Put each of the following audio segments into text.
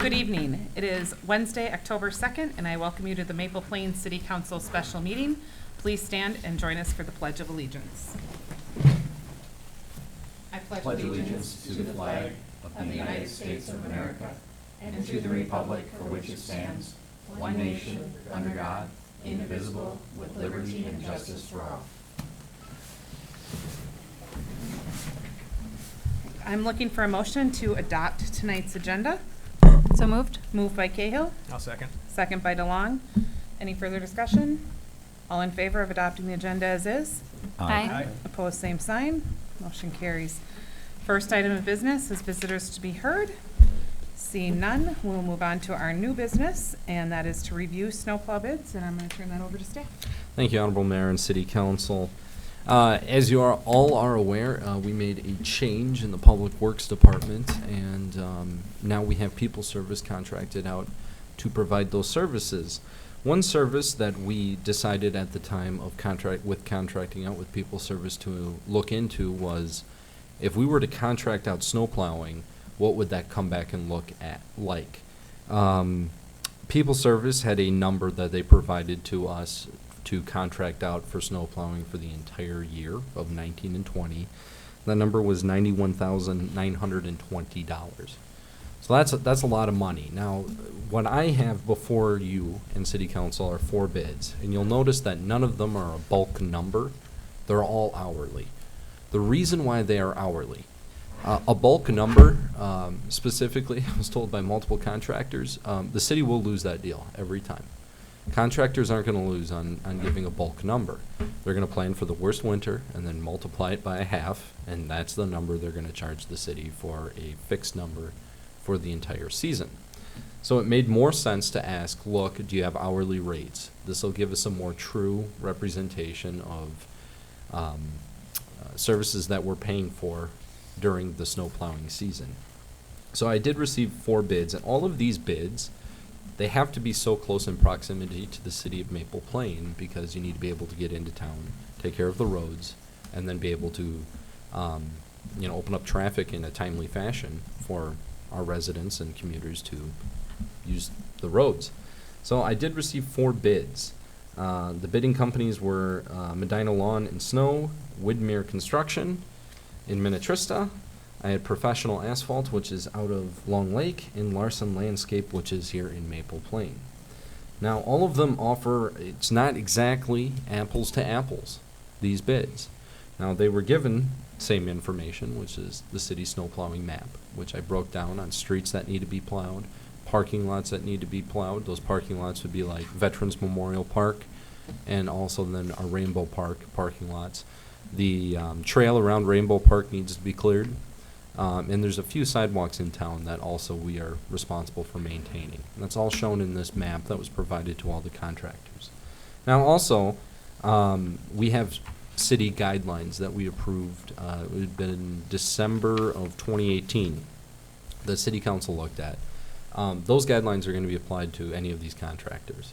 Good evening. It is Wednesday, October 2nd, and I welcome you to the Maple Plains City Council special meeting. Please stand and join us for the Pledge of Allegiance. I pledge allegiance to the flag of the United States of America and to the republic for which it stands, one nation, under God, indivisible, with liberty and justice for all. I'm looking for a motion to adopt tonight's agenda. So moved. Moved by Cahill, I'll second. second by DeLong. Any further discussion? All in favor of adopting the agenda as is? Aye. Opposed, same sign. Motion carries. First item of business is visitors to be heard. Seeing none, we'll move on to our new business, and that is to review snowplow bids, and I'm going to turn that over to staff. Thank you, Honorable Mayor and City Council. As you all are aware, we made a change in the Public Works Department, and now we have People Service contracted out to provide those services. One service that we decided at the time of contracting out with People Service to look into was, if we were to contract out snow plowing, what would that come back and look at like? People Service had a number that they provided to us to contract out for snow plowing for the entire year of 19 and 20. That number was $91,920. So that's a lot of money. Now, what I have before you and City Council are 4 bids, and you'll notice that none of them are a bulk number. They're all hourly. The reason why they are hourly, a bulk number, specifically, I was told by multiple contractors, the city will lose that deal every time. Contractors aren't going to lose on giving a bulk number. They're going to plan for the worst winter and then multiply it by a half, and that's the number they're going to charge the city for a fixed number for the entire season. So it made more sense to ask, look, do you have hourly rates? This will give us a more true representation of services that we're paying for during the snow plowing season. So I did receive 4 bids, and all of these bids, they have to be so close in proximity to the city of Maple Plain because you need to be able to get into town, take care of the roads, and then be able to, open up traffic in a timely fashion for our residents and commuters to use the roads. So I did receive 4 bids. The bidding companies were Medina Lawn and Snow, Widmer Construction in Minnetrista. I had Professional Asphalt, which is out of Long Lake, and Larson Landscape, which is here in Maple Plain. Now, all of them offer, it's not exactly apples to apples, these bids. Now, they were given same information, which is the city snow plowing map, which I broke down on streets that need to be plowed, parking lots that need to be plowed. Those parking lots would be like Veterans Memorial Park, and also then our Rainbow Park parking lots. The trail around Rainbow Park needs to be cleared. And there's a few sidewalks in town that also we are responsible for maintaining. And that's all shown in this map that was provided to all the contractors. Now also, we have city guidelines that we approved. It had been in December of 2018. The city council looked at. Those guidelines are going to be applied to any of these contractors.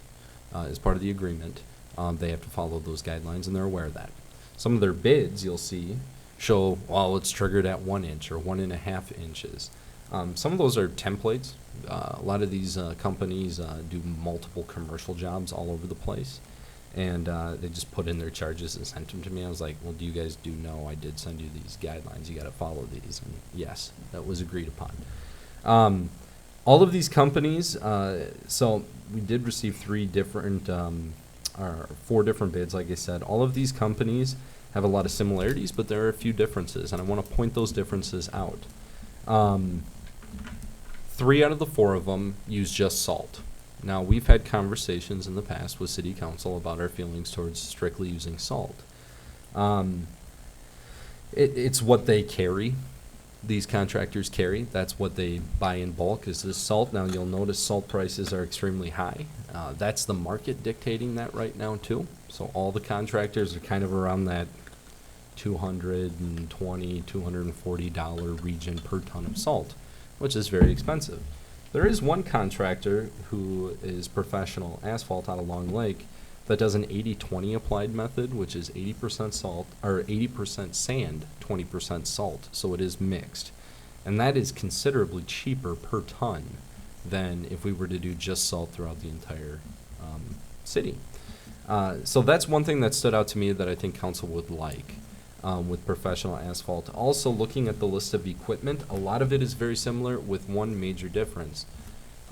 As part of the agreement, they have to follow those guidelines, and they're aware of that. Some of their bids, you'll see, show, well, it's triggered at 1 inch or 1.5 inches. Some of those are templates. A lot of these companies do multiple commercial jobs all over the place, and they just put in their charges and sent them to me. I was like, well, do you guys do know I did send you these guidelines? You got to follow these. And yes, that was agreed upon. All of these companies, so we did receive 4 different bids, like I said. All of these companies have a lot of similarities, but there are a few differences, and I want to point those differences out. 3 out of the 4 of them use just salt. Now, we've had conversations in the past with City Council about our feelings towards strictly using salt. It's what they carry. These contractors carry. That's what they buy in bulk is this salt. Now, you'll notice salt prices are extremely high. That's the market dictating that right now, too. So all the contractors are kind of around that $220, $240 region per ton of salt, which is very expensive. There is one contractor who is Professional Asphalt out of Long Lake that does an 80-20 applied method, which is 80% salt or 80% sand, 20% salt. So it is mixed, and that is considerably cheaper per ton than if we were to do just salt throughout the entire city. So that's one thing that stood out to me that I think council would like with professional asphalt. Also, looking at the list of equipment, a lot of it is very similar with one major difference.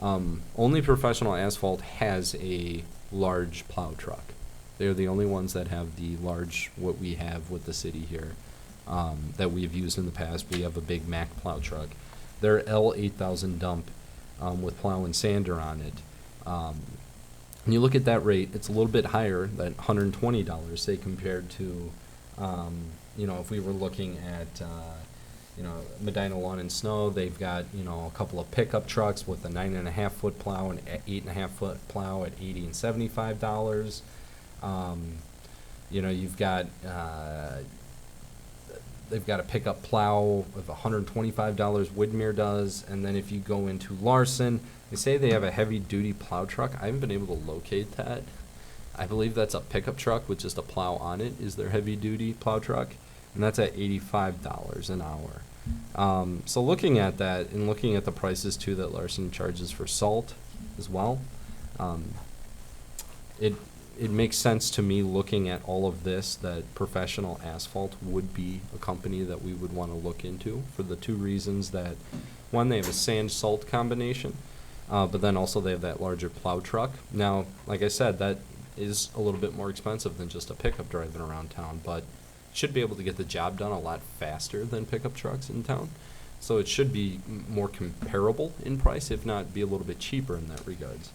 Only professional asphalt has a large plow truck. They're the only ones that have the large, what we have with the city here, that we've used in the past. We have a big Mack plow truck. Their L8000 dump with plow and sander on it. When you look at that rate, it's a little bit higher than $120, say, compared to, if we were looking at, Medina Lawn and Snow. They've got, a couple of pickup trucks with a 9.5 foot plow and 8.5 foot plow at $80 and $75. You've got, they've got a pickup plow of $125, Widmer does. And then if you go into Larson, they say they have a heavy duty plow truck. I haven't been able to locate that. I believe that's a pickup truck with just a plow on it is their heavy duty plow truck. And that's at $85 an hour. So looking at that and looking at the prices too that Larson charges for salt as well, it makes sense to me looking at all of this that Professional Asphalt would be a company that we would want to look into for the two reasons that, one, they have a sand-salt combination, but then also they have that larger plow truck. Now, like I said, that is a little bit more expensive than just a pickup driving around town, but should be able to get the job done a lot faster than pickup trucks in town. So it should be more comparable in price, if not be a little bit cheaper in that regards.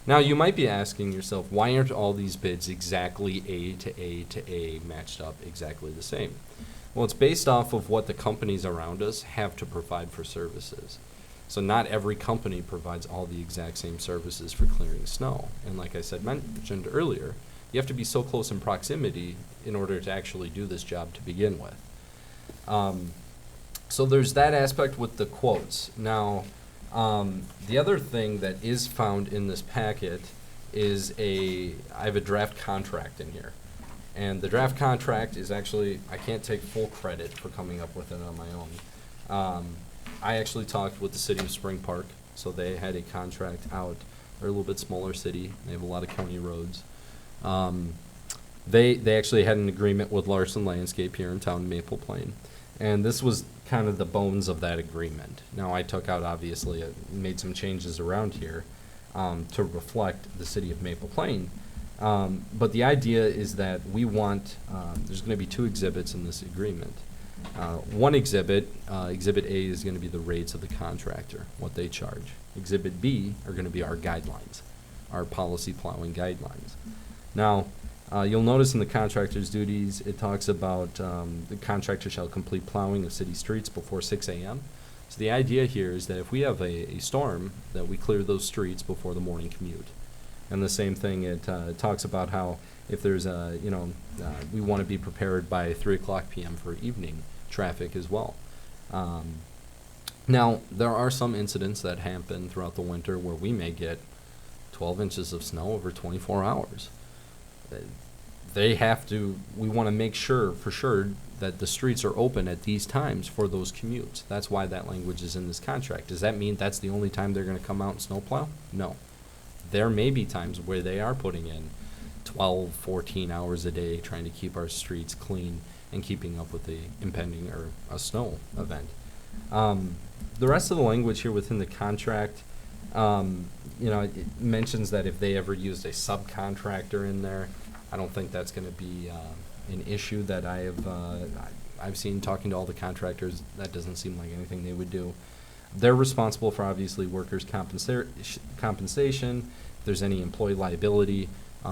Now, you might be asking yourself, why aren't all these bids exactly A to A to A matched up exactly the same? Well, it's based off of what the companies around us have to provide for services. So not every company provides all the exact same services for clearing snow. And like I said, mentioned earlier, you have to be so close in proximity in order to actually do this job to begin with. So there's that aspect with the quotes. Now, the other thing that is found in this packet is I have a draft contract in here. And the draft contract is actually, I can't take full credit for coming up with it on my own. I actually talked with the city of Spring Park, so they had a contract out. They're a little bit smaller city. They have a lot of county roads. They actually had an agreement with Larson Landscape here in town, Maple Plain. And this was kind of the bones of that agreement. Now, I took out, obviously, made some changes around here to reflect the city of Maple Plain. But the idea is that we want, there's going to be two exhibits in this agreement. One exhibit, Exhibit A, is going to be the rates of the contractor, what they charge. Exhibit B are going to be our guidelines, our policy plowing guidelines. Now, you'll notice in the contractor's duties, it talks about the contractor shall complete plowing of city streets before 6 a.m. So the idea here is that if we have a storm, that we clear those streets before the morning commute. And the same thing, it talks about how if there's we want to be prepared by 3 o'clock p.m. for evening traffic as well. Now, there are some incidents that happen throughout the winter where we may get 12 inches of snow over 24 hours. We want to make sure, for sure, that the streets are open at these times for those commutes. That's why that language is in this contract. Does that mean that's the only time they're going to come out and snowplow? No. There may be times where they are putting in 12, 14 hours a day trying to keep our streets clean and keeping up with the impending or a snow event. The rest of the language here within the contract, it mentions that if they ever used a subcontractor in there, I don't think that's going to be an issue that I've seen talking to all the contractors. That doesn't seem like anything they would do. They're responsible for, obviously, workers' compensation. If there's any employee liability,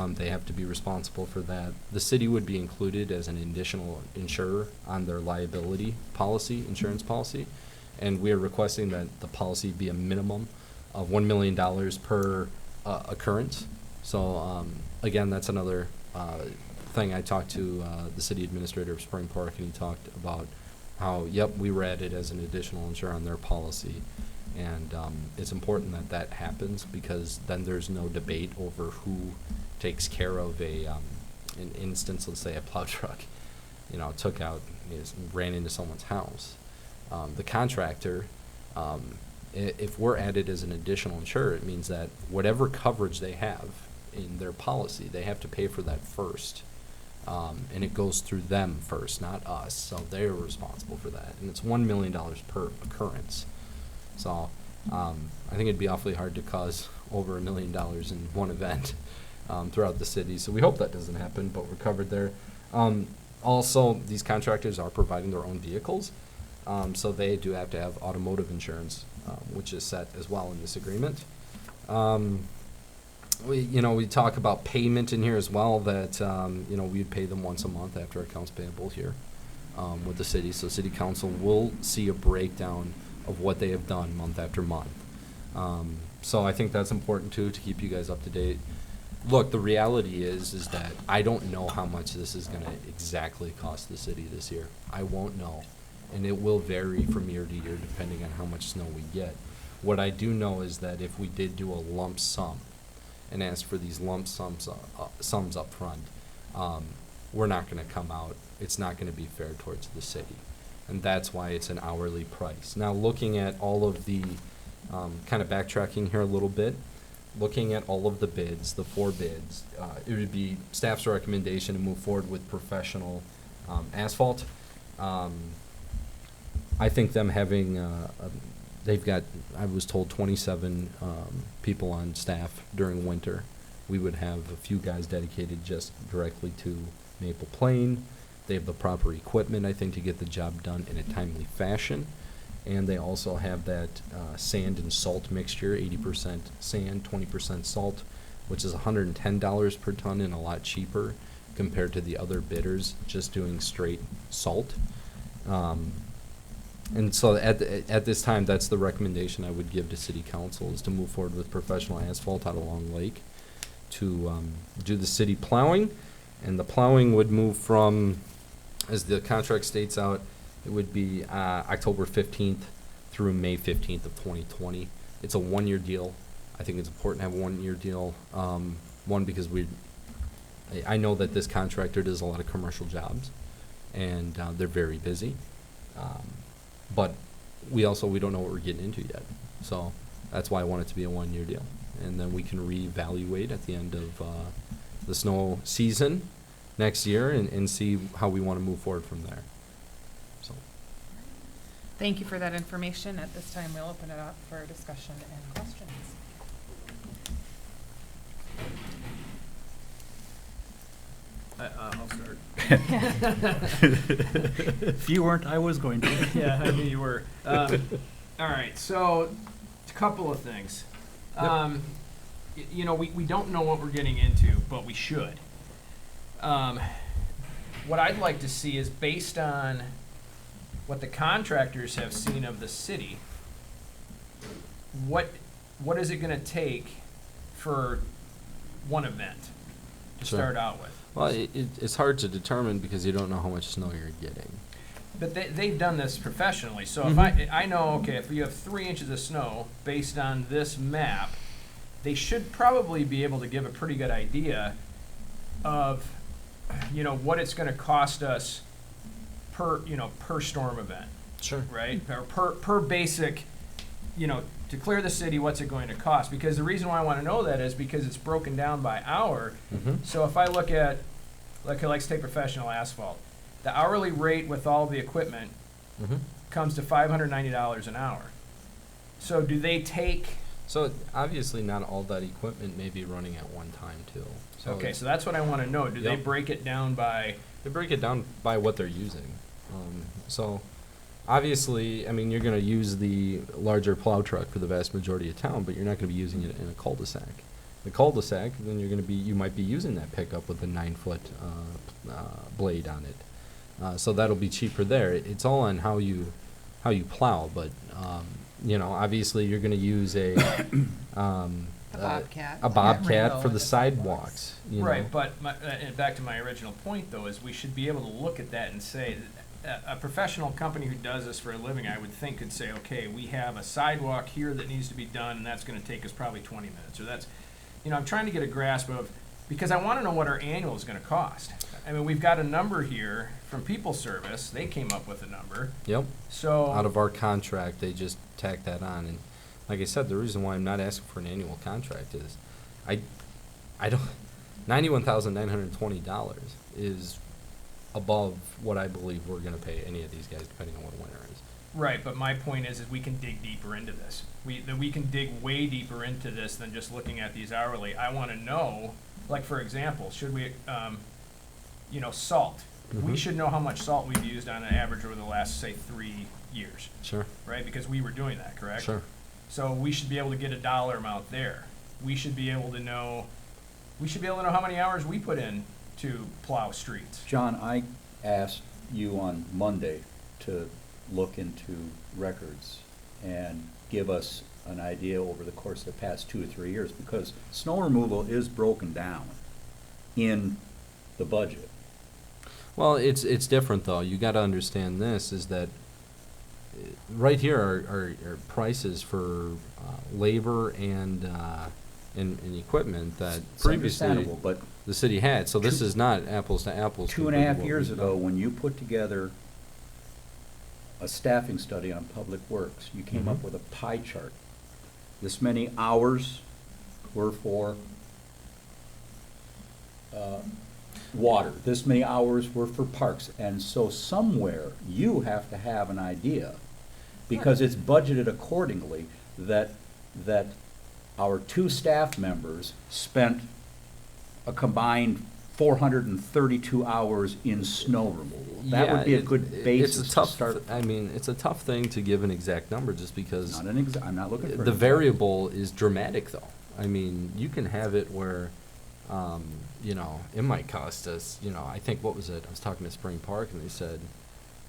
they have to be responsible for that. The city would be included as an additional insurer on their liability policy, insurance policy, and we are requesting that the policy be a minimum of $1 million per occurrence. So, again, that's another thing. I talked to the city administrator of Spring Park, and he talked about how, we were added as an additional insurer on their policy. And it's important that that happens, because then there's no debate over who takes care of an instance, let's say a plow truck, ran into someone's house. The contractor If we're added as an additional insurer, it means that whatever coverage they have in their policy, they have to pay for that first. And it goes through them first, not us, so they're responsible for that. And it's $1 million per occurrence. So, I think it'd be awfully hard to cause over $1 million in one event, throughout the city. So we hope that doesn't happen, but we're covered there. Also, these contractors are providing their own vehicles, so they do have to have automotive insurance, which is set as well in this agreement. We talk about payment in here as well, that, we'd pay them once a month after accounts payable here, with the city. So city council will see a breakdown of what they have done month after month. So I think that's important too, to keep you guys up to date. Look, the reality is that I don't know how much this is gonna exactly cost the city this year. I won't know. And it will vary from year to year depending on how much snow we get. What I do know is that if we did do a lump sum and ask for these lump sums up front, we're not gonna come out, it's not gonna be fair towards the city. And that's why it's an hourly price. Now, looking at all of the, kind of backtracking here a little bit, looking at all of the bids, the 4 bids, it would be staff's recommendation to move forward with professional asphalt. I think them having, they've got, I was told 27 people on staff during winter. We would have a few guys dedicated just directly to Maple Plain. They have the proper equipment, I think, to get the job done in a timely fashion. And they also have that sand and salt mixture, 80% sand, 20% salt, which is $110 per ton and a lot cheaper compared to the other bidders just doing straight salt. And so at this time, that's the recommendation I would give to city council, is to move forward with professional asphalt out of Long Lake to do the city plowing. And the plowing would move from, as the contract states out, it would be October 15th through May 15th of 2020. It's a 1-year deal. I think it's important to have a 1-year deal. One, because I know that this contractor does a lot of commercial jobs, and they're very busy. But we don't know what we're getting into yet. So that's why I want it to be a 1-year deal. And then we can reevaluate at the end of the snow season next year and see how we want to move forward from there. So. Thank you for that information. At this time, we'll open it up for discussion and questions. I'll start. If you weren't, I was going to. Yeah, I knew you were. All right, so a couple of things. We don't know what we're getting into, but we should. What I'd like to see is, based on what the contractors have seen of the city, what is it going to take for one event to Sure. start out with? Well, it's hard to determine because you don't know how much snow you're getting. But they've done this professionally, so Mhm. if I know, okay, if you have 3 inches of snow based on this map, they should probably be able to give a pretty good idea of, what it's gonna cost us per storm event, Sure. right? Or per basic, to clear the city, what's it going to cost? Because the reason why I wanna know that is because it's broken down by hour. Mm-hmm. So if I look at, let's take professional asphalt. The hourly rate with all the equipment Mm-hmm. comes to $590 an hour. So do they take, So obviously not all that equipment may be running at one time too. So okay, so that's what I want to know. Do they Yep. break it down by, they break it down by what they're using. So obviously, I mean, you're going to use the larger plow truck for the vast majority of town, but you're not going to be using it in a cul-de-sac. The cul-de-sac, then you might be using that pickup with a 9-foot blade on it. So that'll be cheaper there. It's all on how you plow, but obviously you're going to use a Bobcat. a bobcat for Rainbow the sidewalks. right, but and back to my original point though, is we should be able to look at that and say, a professional company who does this for a living, I would think, could say, okay, we have a sidewalk here that needs to be done, and that's going to take us probably 20 minutes. Or that's, I'm trying to get a grasp of, because I want to know what our annual is going to cost. I mean, we've got a number here from People Service. They came up with a number. Yep. So Out of our contract, they just tacked that on, like I said, the reason why I'm not asking for an annual contract is, I don't, $91,920 is above what I believe we're gonna pay any of these guys, depending on what winter is. Right, but my point is we can dig deeper into this. That we can dig way deeper into this than just looking at these hourly. I wanna know, like, for example, should we, salt. We Mhm. should know how much salt we've used on an average over the last, say, 3 years, Sure, right? Because we were doing that, correct? sure. So we should be able to get a dollar amount there. We should be able to know how many hours we put in to plow streets. John, I asked you on Monday to look into records and give us an idea over the course of the past 2 or 3 years, because snow removal is broken down in the budget. Well, it's different though. You got to understand this is that right here are prices for labor and equipment that It's previously understandable, but the city had. So this is not apples to apples. 2.5 compared to what years we've ago, done. when you put together a staffing study on public works, you came up Mhm. with a pie chart. This many hours were for water, this many hours were for parks, and so somewhere you have to have an idea, because it's budgeted accordingly, that our 2 staff members spent a combined 432 hours in snow removal. That would be a good basis It's a to tough. start. I mean, it's a tough thing to give an exact number just because I'm not looking for. the an variable is dramatic, though. I mean, you can have it where, it might cost us. I think what was it? I was talking to Spring Park, and they said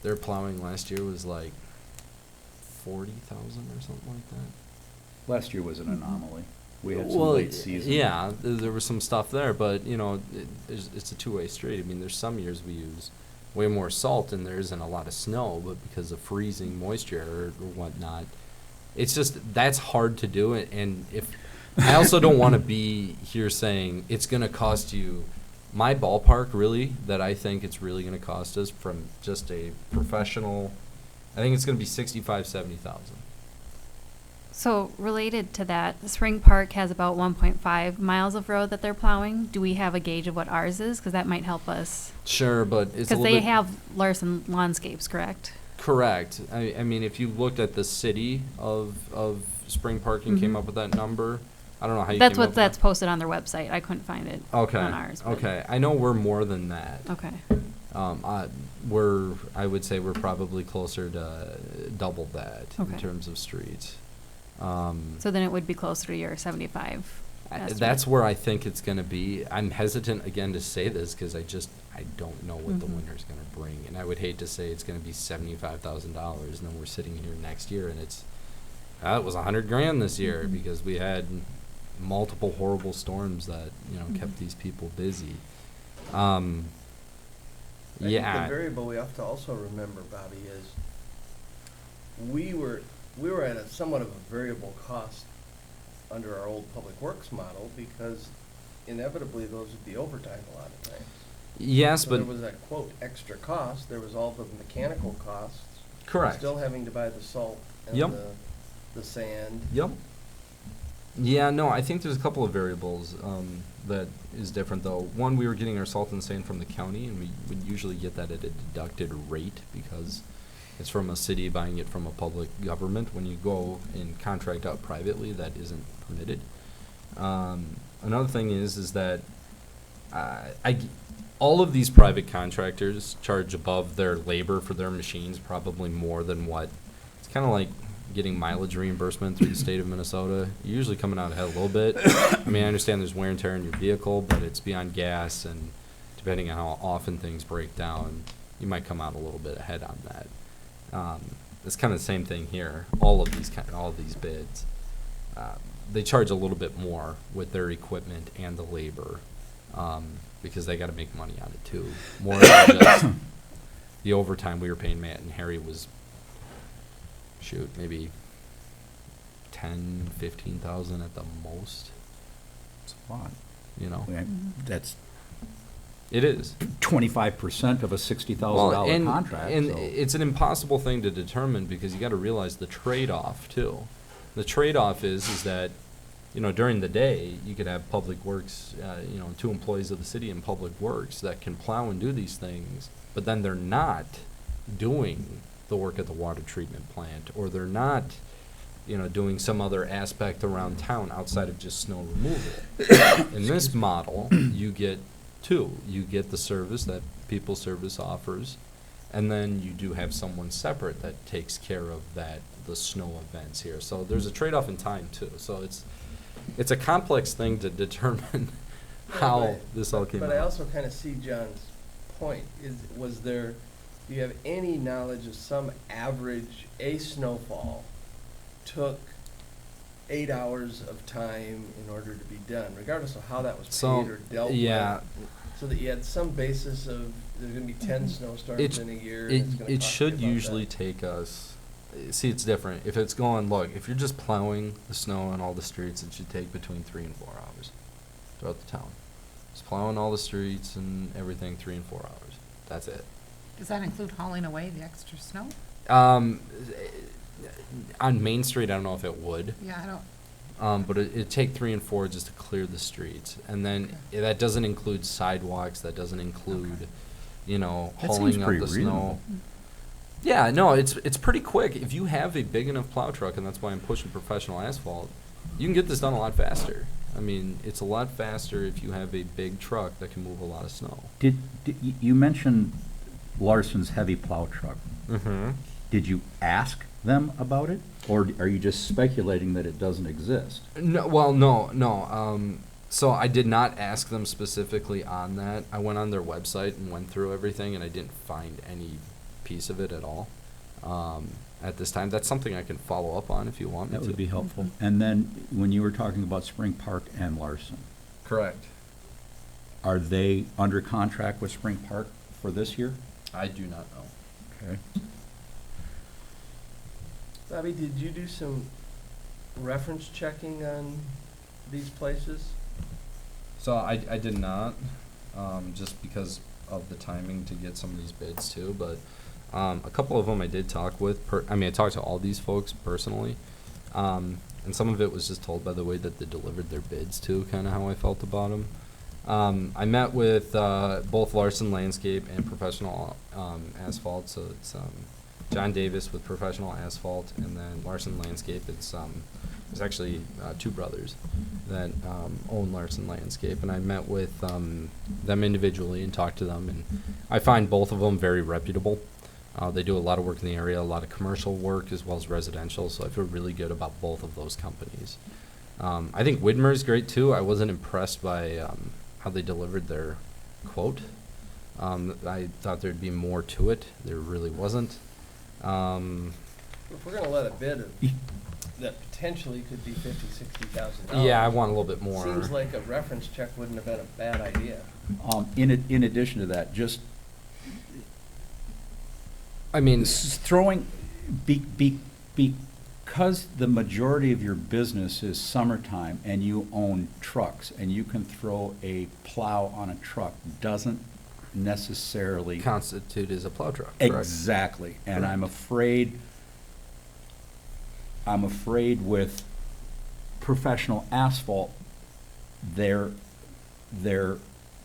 their plowing last year was like 40,000 or something like that. Last year was an anomaly. We had some Well, late season. yeah, there was some stuff there, but it's a two-way street. I mean, there's some years we use way more salt and there isn't a lot of snow, but because of freezing moisture or whatnot, it's just that's hard to do. And if I also don't want to be here saying it's going to cost you. My ballpark, really, that I think it's really going to cost us from just a professional, I think it's going to be 65,000, 70,000. So related to that, Spring Park has about 1.5 miles of road that they're plowing. Do we have a gauge of what ours is? Because that might help us. Sure, but it's a Because little they bit have Larson Landscapes, correct? correct. I mean, if you looked at the city of Spring Park and came Mhm. up with that number, I don't know how you That's came what up with that's that. posted on their website. I couldn't find it Okay. on ours. but- Okay. I know we're more than that. Okay. I would say we're probably closer to double that in Okay. terms of streets. So then it would be closer to your 75. estimate. That's where I think it's going to be. I'm hesitant again to say this because I don't know what the Mhm. winter's going to bring, and I would hate to say it's going to be $75,000, and then we're sitting here next year and it was $100,000 this year Mhm. because we had multiple horrible storms that kept Mhm. these people busy. I think Yeah. the variable we have to also remember, Bobby, is we were at a somewhat of a variable cost under our old public works model, because inevitably those would be overtime a lot of times. Yes, So but there was that quote extra cost. There was all the mechanical costs. correct. Still having to buy the salt and Yep. the sand. Yep. Yeah, no, I think there's a couple of variables that is different, though. One, we were getting our salt and sand from the county, and we would usually get that at a deducted rate because it's from a city buying it from a public government. When you go and contract out privately, that isn't permitted. Another thing is that all of these private contractors charge above their labor for their machines probably more than what. It's kind of like getting mileage reimbursement through the state of Minnesota. You're usually coming out ahead a little bit. I mean, I understand there's wear and tear in your vehicle, but it's beyond gas, and depending on how often things break down, you might come out a little bit ahead on that. It's kind of the same thing here. All of these bids, they charge a little bit more with their equipment and the labor, because they got to make money on it too. More than just the overtime we were paying Matt and Harry was, maybe 10, 15,000 at the most. It's a lot. Mhm. That's It is. 25% of a $60,000 contract. and so. it's an impossible thing to determine because you got to realize the trade-off too. The trade-off is that, you know, during the day, you could have Public Works, you know, 2 employees of the city in Public Works that can plow and do these things, but then they're not doing the work at the water treatment plant, or they're not, you know, doing some other aspect around town outside of just snow removal. In this model, you get 2. You get the service that People Service offers, and then you do have someone separate that takes care of the snow events here. So there's a trade-off in time too. So it's a complex thing to determine how this all came But I out. also kind of see John's point. Do you have any knowledge of some average, a snowfall took 8 hours of time in order to be done, regardless of how that was So, paid or dealt with? yeah, So that you had some basis of, there's gonna be 10 snowstorms in a year, and it's gonna it cost should me about usually that. take us, see, it's different. If it's going, look, if you're just plowing the snow on all the streets, it should take between 3 and 4 hours throughout the town. Just plowing all the streets and everything, 3 and 4 hours. That's it. Does that include hauling away the extra snow? On Main Street, I don't know if it would. Yeah, I don't, But it'd take 3 and 4 just to clear the streets. And then that doesn't include sidewalks, that doesn't include, you know, That seems hauling up pretty the reasonable. snow. Yeah, no, it's pretty quick. If you have a big enough plow truck, and that's why I'm pushing professional asphalt, you can get this done a lot faster. I mean, it's a lot faster if you have a big truck that can move a lot of snow. You mentioned Larson's heavy plow truck. Mm-hmm. Did you ask them about it, or are you just speculating that it doesn't exist? No, well, no. So I did not ask them specifically on that. I went on their website and went through everything, and I didn't find any piece of it at all at this time. That's something I can follow up on if you want me That to. would be helpful. And then, when you were talking about Spring Park and Larson, Correct. are they under contract with Spring Park for this year? I do not know. Okay. Bobby, did you do some reference checking on these places? So I did not, just because of the timing to get some of these bids too, but a couple of them I did talk with. I talked to all these folks personally, and some of it was just told by the way that they delivered their bids too, kind of how I felt about them. I met with both Larson Landscape and Professional Asphalt, so it's John Davis with Professional Asphalt, and then Larson Landscape. It's actually 2 brothers that own Larson Landscape, and I met with them individually and talked to them, and I find both of them very reputable. They do a lot of work in the area, a lot of commercial work as well as residential, so I feel really good about both of those companies. I think Widmer is great too. I wasn't impressed by how they delivered their quote. I thought there'd be more to it. There really wasn't. If we're gonna let a bid of, that potentially could be $50,000-$60,000. Yeah, I want a little bit more. Seems like a reference check wouldn't have been a bad idea. In addition to that, just I mean, throwing, because the majority of your business is summertime and you own trucks and you can throw a plow on a truck, doesn't necessarily. constitute as a plow truck. Correct. Exactly, and Correct. I'm afraid with Professional Asphalt, their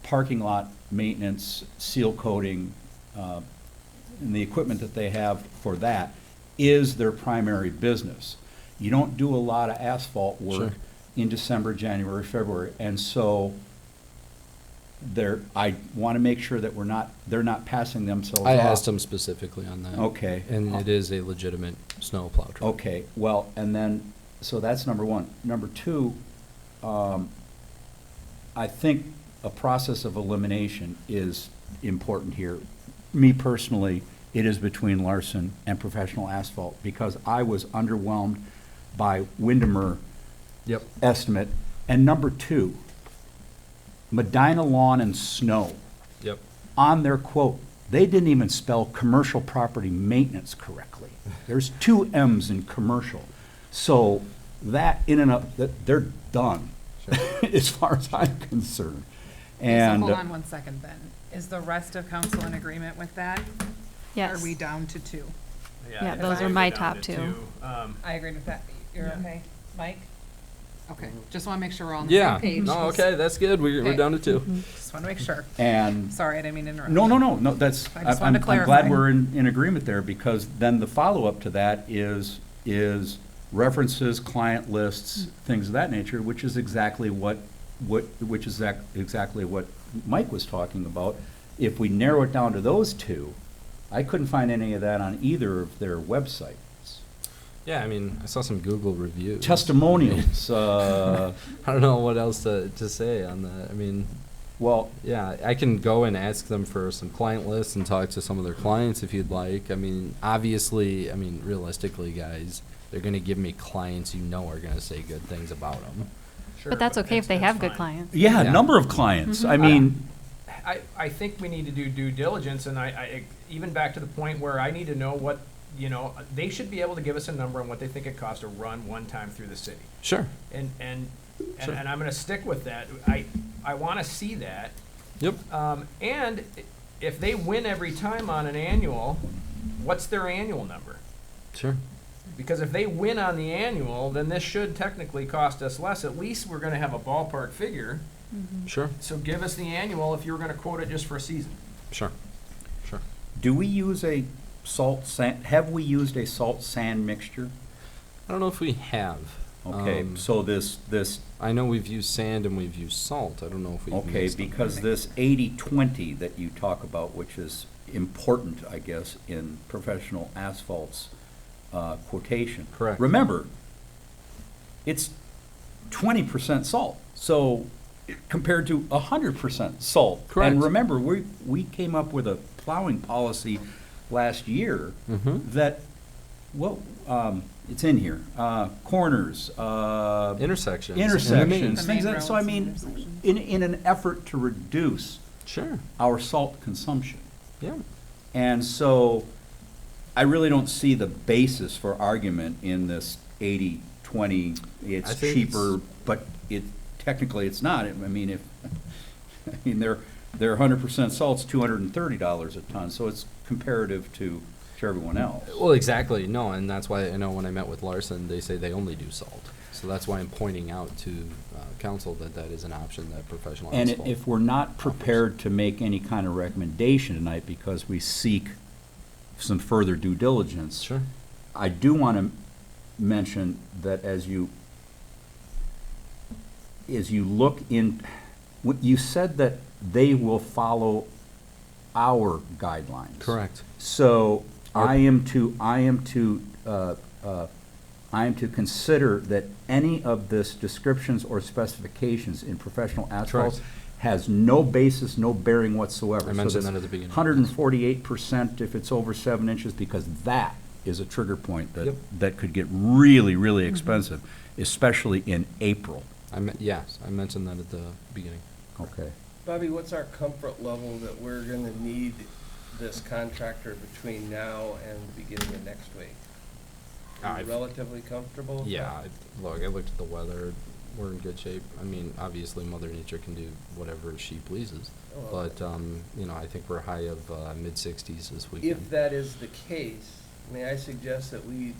parking lot maintenance, seal coating, and the equipment that they have for that is their primary business. You don't do a lot of asphalt work Sure. in December, January, February, and so I want to make sure that they're not passing themselves off. I asked them specifically on that. Okay. And it is a legitimate snow plow truck. Okay, well, and then, so that's number one. Number two, I think a process of elimination is important here. Me personally, it is between Larson and Professional Asphalt, because I was underwhelmed by Windermere Yep. estimate. And number two, Medina Lawn and Snow, Yep. on their quote, they didn't even spell commercial property maintenance correctly. There's 2 M's in commercial. So that in and of, they're done, as far as I'm concerned. okay, so And hold on 1 second then. Is the rest of council in agreement with that? Yes. Are we down to 2? Yeah, I those are think my we're down top to 2. 2. I agree with that. You're Yeah. okay? Mike? Okay, Mhm. just wanna make sure we're all on the Yeah, same page. no, okay, that's good, we're Okay. down to two. Just wanna make sure. And Sorry, I didn't mean to interrupt. No, that's, I just I'm wanted to I'm glad clarify. we're in agreement there, because then the follow-up to that is references, client lists, things of that nature, which is exactly what exactly what Mike was talking about. If we narrow it down to those two, I couldn't find any of that on either of their websites. Yeah, I mean, I saw some Google reviews. Testimonials, I don't know what else to say on that. I mean, well, yeah, I can go and ask them for some client lists and talk to some of their clients if you'd like. I mean, obviously, I mean, realistically, guys, they're going to give me clients you know are going to say good things about them. Sure, But that's okay if they that's have good fine. clients. yeah, a Yeah. number of clients. I Mhm. mean, I think we need to do due diligence, and even back to the point where I need to know what, they should be able to give us a number on what they think it costs to run one time through the city. Sure. And Sure. I'm gonna stick with that. I wanna see that. Yep. And if they win every time on an annual, what's their annual number? Sure. Because if they win on the annual, then this should technically cost us less. At least we're gonna have a ballpark figure. Sure. So give us the annual if you were gonna quote it just for a season. Sure. Sure. do we use a salt sand, have we used a salt sand mixture? I don't know if we have. Okay, so this, I know we've used sand and we've used salt. I don't know if we've okay, mixed them. because this 80-20 that you talk about, which is important, I guess, in professional asphalt's quotation. Correct. Remember, it's 20% salt, so compared to 100% salt. Correct. And remember, we came up with a plowing policy last year Mhm. that, well, it's in here, corners, Intersections. intersections, The things main that, so I roads and mean, intersections. in an effort to reduce Sure. our salt consumption. Yeah. And so, I really don't see the basis for argument in this 80-20, I it's think cheaper, it's- but technically it's not. I mean, they're 100% salt's $230 a ton, so it's comparative to everyone else. Well, exactly. No, and that's why I know when I met with Larson, they say they only do salt. So that's why I'm pointing out to council that that is an option that professional And asphalt if we're not offers. prepared to make any kind of recommendation tonight because we seek some further due diligence, Sure. I do want to mention that as you look in, you said that they will follow our guidelines. Correct. So Our- I am to consider that any of this descriptions or specifications in professional asphalt Correct. has no basis, no bearing whatsoever. I mentioned that at the beginning. 148% if it's over 7 inches, because that is a trigger point Yep. that could get really, really expensive, especially in April. Yes, I mentioned that at the beginning. Okay. Bobby, what's our comfort level that we're gonna need this contractor between now and the beginning of next week? Are you I've- relatively comfortable? with Yeah, that? look, I looked at the weather. We're in good shape. I mean, obviously, Mother Nature can do whatever she pleases. Oh, But, I think we're high of mid-60s this weekend. If that is the case, may I suggest that we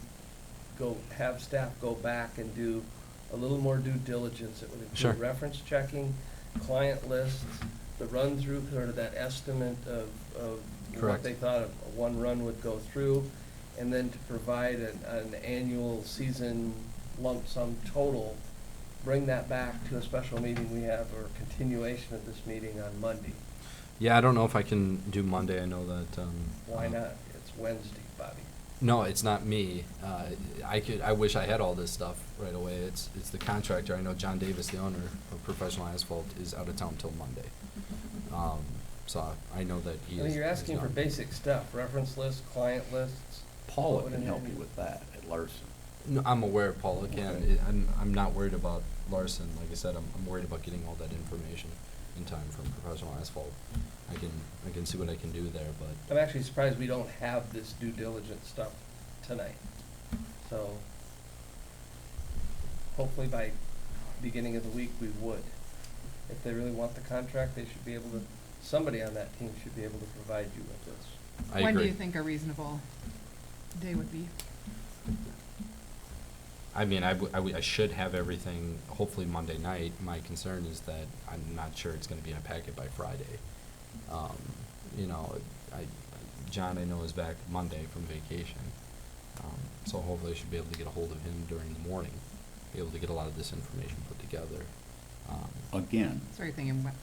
have staff go back and do a little more due diligence? It would Sure. include reference checking, client lists, the run-through, sort of that estimate of what Correct. they thought one run would go through, and then to provide an annual season lump sum total, bring that back to a special meeting we have, or continuation of this meeting on Monday. Yeah, I don't know if I can do Monday. I know that. Why not? It's Wednesday, Bobby. No, it's not me. I wish I had all this stuff right away. It's the contractor. I know John Davis, the owner of Professional Asphalt, is out of town till Monday. So I know that he I is. mean, you're is asking for gone. basic stuff, reference lists, client lists. Paula What can would help it you be? with that at Larson. No, I'm aware Paula can. Okay. I'm not worried about Larson. Like I said, I'm worried about getting all that information in time from Professional Asphalt. I can see what I can do there, but I'm actually surprised we don't have this due diligence stuff tonight. So hopefully by beginning of the week, we would. If they really want the contract, they should be able to, somebody on that team should be able to provide you with this. I When do agree. you think a reasonable day would be? I mean, I should have everything hopefully Monday night. My concern is that I'm not sure it's gonna be in a packet by Friday. You know, John, I know, is back Monday from vacation. So hopefully I should be able to get a hold of him during the morning, be able to get a lot of this information put together. Again, So you're thinking, what-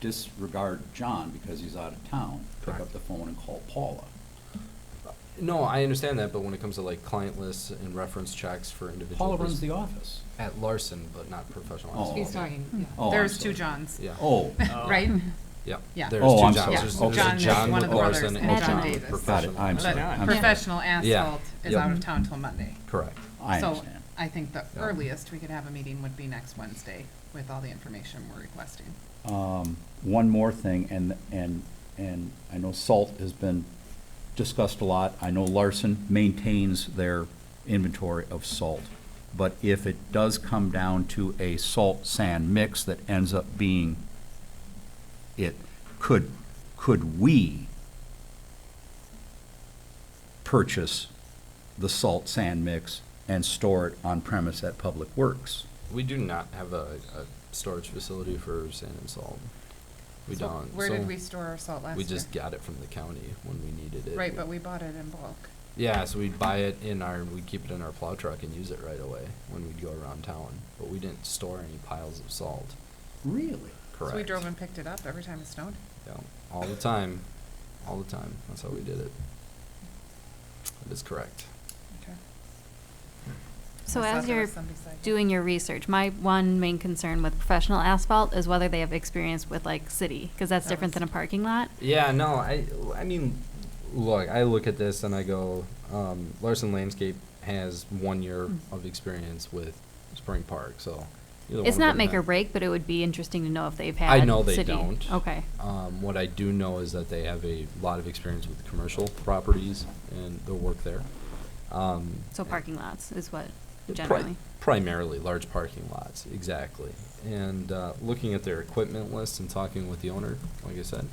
disregard John because he's out of town. Pick Correct. up the phone and call Paula. No, I understand that, but when it comes to like client lists and reference checks for individual. Paula runs the office. At Larson, but not professional. Oh, he's okay. talking, yeah. Oh, I'm There's two sorry. Johns, Yeah. Oh, right? Yeah. Yeah. There's Oh, two I'm Johns. sorry. There's Okay. a John is John one with of the brothers Larson and and John John Davis. with got it. professional. I'm But- sorry. Yeah. I'm sorry. Professional Yeah. asphalt is Yep. out of town till Monday. Correct. I So understand. I think the Yeah. earliest we could have a meeting would be next Wednesday with all the information we're requesting. One more thing, and I know salt has been discussed a lot. I know Larson maintains their inventory of salt. But if it does come down to a salt sand mix that ends up being it, could we purchase the salt sand mix and store it on premise at Public Works? We do not have a storage facility for sand and salt. We So don't. Where So did we store our salt last year? We just got it from the county when we needed it. Right, but we bought it in bulk. Yeah, so we'd buy it we'd keep it in our plow truck and use it right away when we'd go around town. But we didn't store any piles of salt. Really? Correct. So we drove and picked it up every time it snowed? Yeah, all the time. All the time. That's how we did it. That is correct. Okay. So I thought as there you're was some beside you. doing your research, my one main concern with professional asphalt is whether they have experience with like city, because that's That different was- than a parking lot. Yeah, no, I mean, look, I look at this and I go, Larson Landscape has 1 year of experience with Spring Park, so. either It's one of not them make or have- break, but it would be interesting to know if they've had I know they city- don't. Okay. What I do know is that they have a lot of experience with commercial properties and their work there. So parking lots is what Pri- generally. Primarily large parking lots, exactly. And looking at their equipment list and talking with the owner, like I said,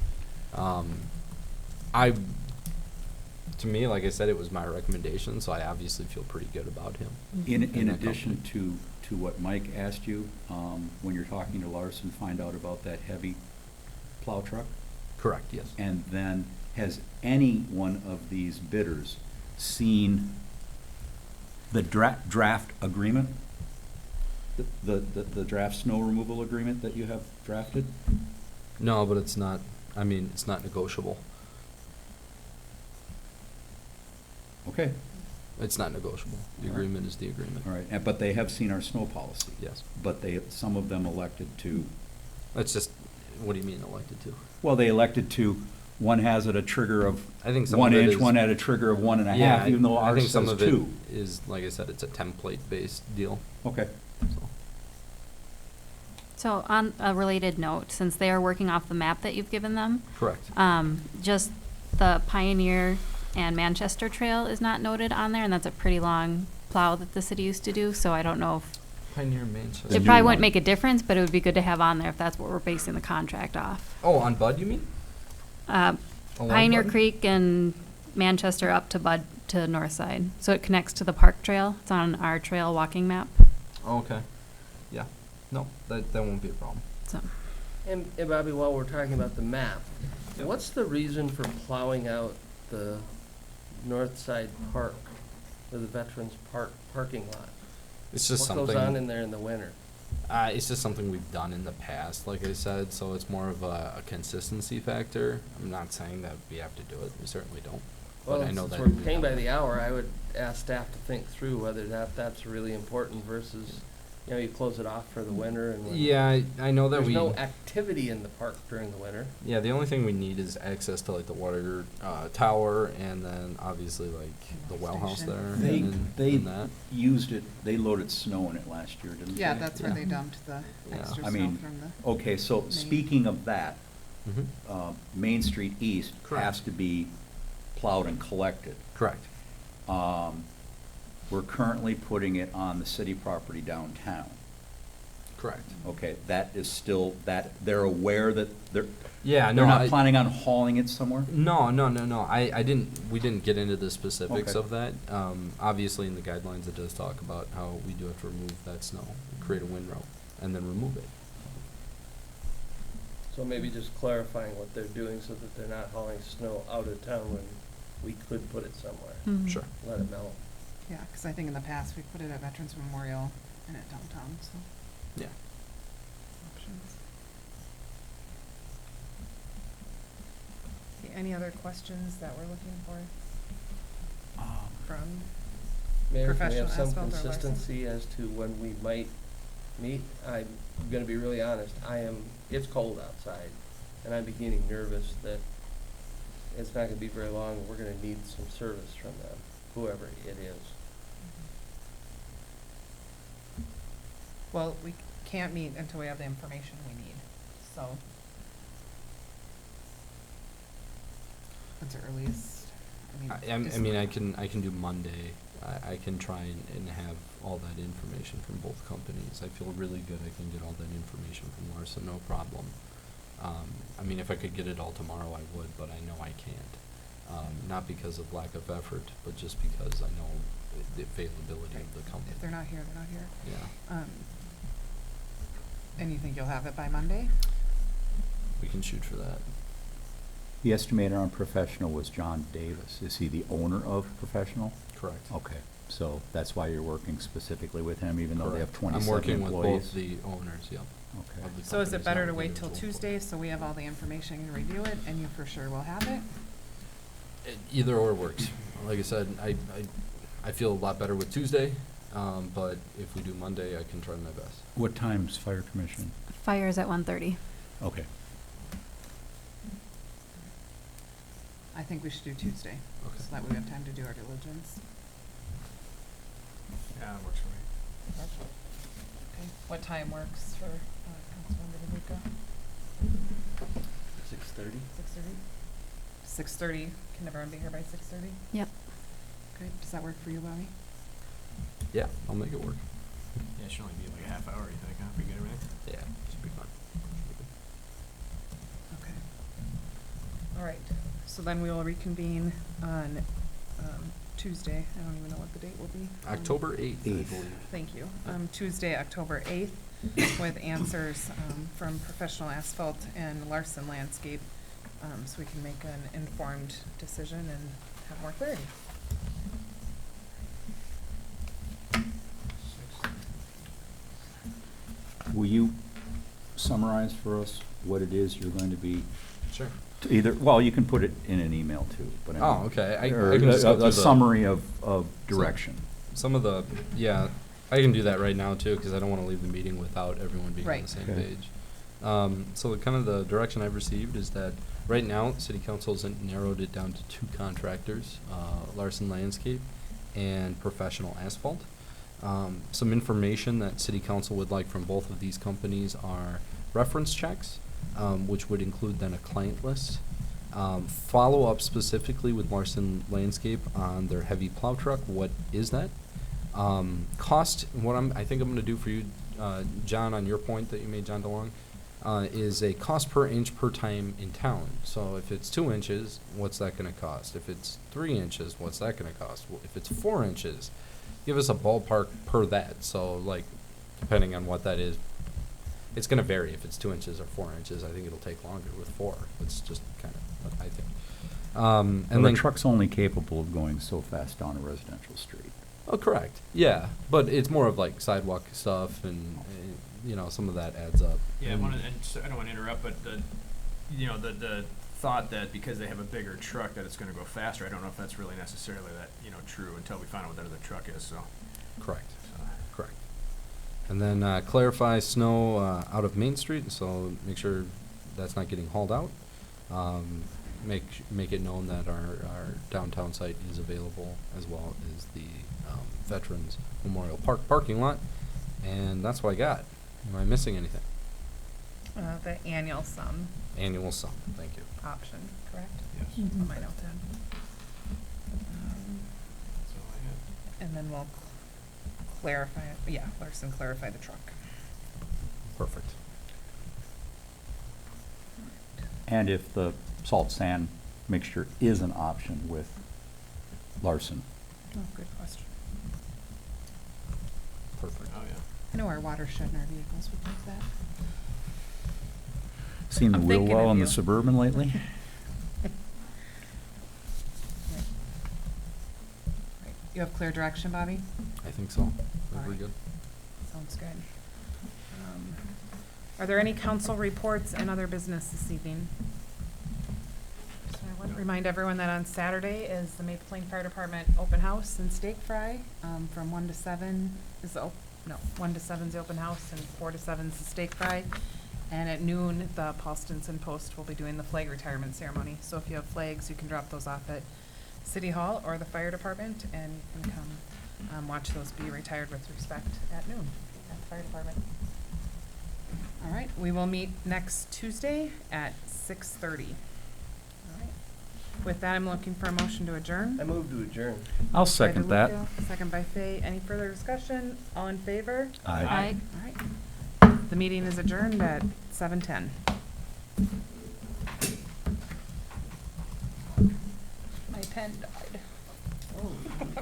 to me, like I said, it was my recommendation, so I obviously feel pretty good about him. In And that addition company. to what Mike asked you, when you're talking to Larson, find out about that heavy plow truck? Correct, yes. And then, has any one of these bidders seen the draft agreement? The draft snow removal agreement that you have drafted? No, but it's not, I mean, it's not negotiable. Okay, It's not negotiable. The All right. agreement is the agreement. all right, but they have seen our snow policy? Yes. But some of them elected to, That's just, what do you mean elected to? well, they elected to, one has at a trigger of I think some 1 of it inch, is- one at a trigger of 1.5, Yeah, even though I ours think some says of it 2. is, like I said, it's a template-based deal, Okay. so. So on a related note, since they are working off the map that you've given them, Correct. just the Pioneer and Manchester Trail is not noted on there, and that's a pretty long plow that the city used to do, so I don't know if, Pioneer Manchester. The it new probably one. wouldn't make a difference, but it would be good to have on there if that's what we're basing the contract off. Oh, on Bud, you mean? Along Pioneer Bud? Creek and Manchester up to Bud to north side, so it connects to the park trail. It's on our trail walking map, Oh, okay. Yeah. No, that won't be a problem. so. And Bobby, while we're talking about the map, what's the reason for plowing out the North Side Park, or the Veterans Park parking lot? It's just What something. goes on in there in the winter? It's just something we've done in the past, like I said, so it's more of a consistency factor. I'm not saying that we have to do it. We certainly don't. Well, But I know since that we're we've paying done by it. the hour, I would ask staff to think through whether that's really important versus, you close it off for the winter and when Yeah, I know that there's we. no activity in the park during the winter. Yeah, the only thing we need is access to like the water tower and then obviously like the well house Station. there. They, and they that. used it, they loaded snow in it last year, didn't they? Yeah, that's where Yeah. they dumped the Yeah. extra I snow mean, from the. Okay, so Main. speaking of that, Mhm. Main Street East Correct. has to be plowed and collected. Correct. We're currently putting it on the city property downtown. Correct. Okay, that is still, that, they're aware that they're Yeah, they're no, not planning on hauling it somewhere? No, no, no, no. We didn't get into the specifics Okay. of that. Obviously, in the guidelines, it does talk about how we do have to remove that snow, create a windrow, and then remove it. So maybe just clarifying what they're doing so that they're not hauling snow out of town when we could put it somewhere. Mhm. Sure. Let them know. Yeah, because I think in the past, we put it at Veterans Memorial and at downtown, so Yeah. options. Okay, any other questions that we're looking for from? Mayor, can we Professional have some asphalt or Larson? consistency as to when we might meet? I'm gonna be really honest, it's cold outside, and I'm beginning nervous that it's not gonna be very long, and we're gonna need some service from them, whoever it is. Well, we can't meet until we have the information we need, so. What's the earliest? I mean, I can do Monday. I can try and have all that information from both companies. I feel really good I can get all that information from Larson, no problem. I mean, if I could get it all tomorrow, I would, but I know I can't. Not because of lack of effort, but just because I know the availability of the company. If they're not here, they're not here. Yeah, And you think you'll have it by Monday? we can shoot for that. The estimator on Professional was John Davis. Is he the owner of Professional? Correct. Okay, so that's why you're working specifically with him, even though they have Correct. 27 I'm working employees? with both the owners, yep. Okay. of the So is it companies, better not to the wait till individual Tuesday so we have all the information and review it and you for sure will have it? Either or works. Like I said, I feel a lot better with Tuesday, but if we do Monday, I can try my best. What time's fire commission? Fire is at 1:30. Okay. I think we should do Tuesday, Okay. so that we have time to do our diligence. Yeah, that works for me. Okay, what time works for Councilmember DeLuca? 6:30? 6:30? 6:30, can everyone be here by 6:30? Yep. Okay, does that work for you, Bobby? Yeah, I'll make it work. Yeah, it should only be like a half hour, you think, huh? We get everything? Yeah, should be fun. Okay. All right, so then we will reconvene on Tuesday. I don't even know what the date will be. October 8th, I Eighth. believe. Thank you. Tuesday, October 8th, with answers from Professional Asphalt and Larson Landscape, so we can make an informed decision and have more clarity. Will you summarize for us what it is you're going to be, Sure. either, well, you can put it in an email too, but I mean. Oh, okay. I or can just go through a the- summary of direction. Some of the, yeah, I can do that right now too, because I don't want to leave the meeting without everyone being on Right. the same Okay. page. So the kind of the direction I've received is that right now, City Council's narrowed it down to two contractors, Larson Landscape and Professional Asphalt. Some information that City Council would like from both of these companies are reference checks, which would include then a client list. Follow up specifically with Larson Landscape on their heavy plow truck. What is that? Cost, I think I'm gonna do for you, John, on your point that you made, John DeLong, is a cost per inch per time in town. So if it's 2 inches, what's that gonna cost? If it's 3 inches, what's that gonna cost? If it's 4 inches, give us a ballpark per that. So like, depending on what that is, it's gonna vary if it's 2 inches or 4 inches. I think it'll take longer with 4. It's just kind of what I think. And Well, the then truck's only capable of going so fast down a residential street. Oh, correct. Yeah, but it's more of like sidewalk stuff, and some of that adds up. Yeah, And- I don't wanna interrupt, but the thought that because they have a bigger truck that it's gonna go faster, I don't know if that's really necessarily true until we find out what their other truck is, so. Correct. Correct. And then clarify snow out of Main Street, so make sure that's not getting hauled out. Make it known that our downtown site is available, as well as the Veterans Memorial Park parking lot. And that's what I got. Am I missing anything? The annual sum Annual sum, thank you. option, correct? Yes. Mhm. On my note then. That's all I had. And then we'll clarify, Larson clarify the truck. Perfect. And if the salt sand mixture is an option with Larson. Oh, good question. Perfect. Oh, yeah. I know our watershed and our vehicles would like that. Seen the I'm wheel thinking well of in the you. Suburban lately? Right. You have clear direction, Bobby? I think so. We're Alright. good. Sounds good. Are there any council reports and other business this evening? So I want to remind everyone that on Saturday is the Maple Plain Fire Department open house and steak fry, from 1 to 7 is the, 1 to 7 is the open house and 4 to 7 is the steak fry. And at noon, the Paul Stinson Post will be doing the flag retirement ceremony. So if you have flags, you can drop those off at City Hall or the fire department, and you can come watch those be retired with respect at noon at the fire department. All right, we will meet next Tuesday at 6:30. All right. With that, I'm looking for a motion to adjourn. I move to adjourn. I'll By second that. DeLuca, second by Fay. Any further discussion? All in favor? Aye. All right. The meeting is adjourned at 7:10. My pen died.